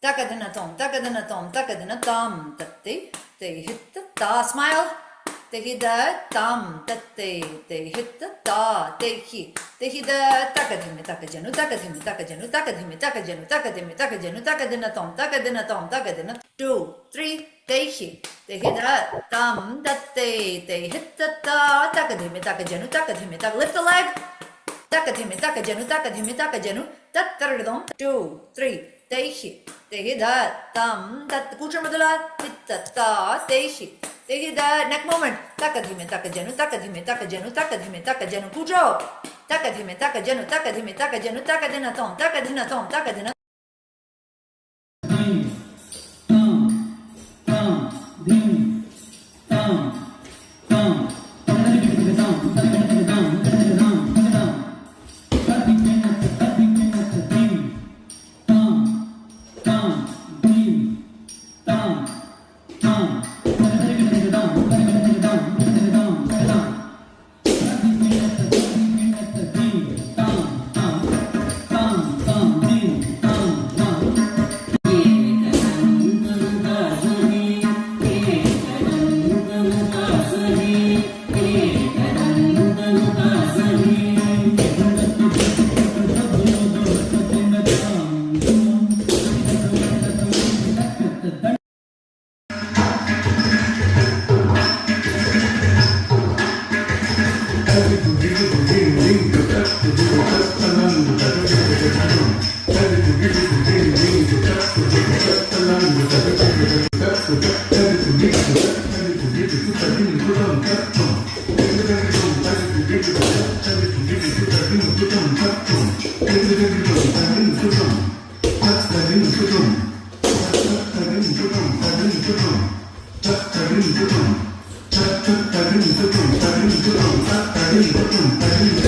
takadina tom, takadina tom, takadina tam, tatti, they hit the ta, smile, they hit the tam, tatti, they hit the ta, they hit the takadimi, takajanu, takadimi, takajanu, takadimi, takajanu, takadimi, takajanu, takadina tom, takadina, 2, 3, they hit the tam, tatti, they hit the ta, takadimi, takajanu, takadimi, lift the leg, takadimi, takajanu, tattaradom, 2, 3, they hit that tam, that kucha madula, hit the ta, they hit that neck moment, takadimi, takajanu, kujo, takadimi, takajanu, takadina tom, takadina. Thank you.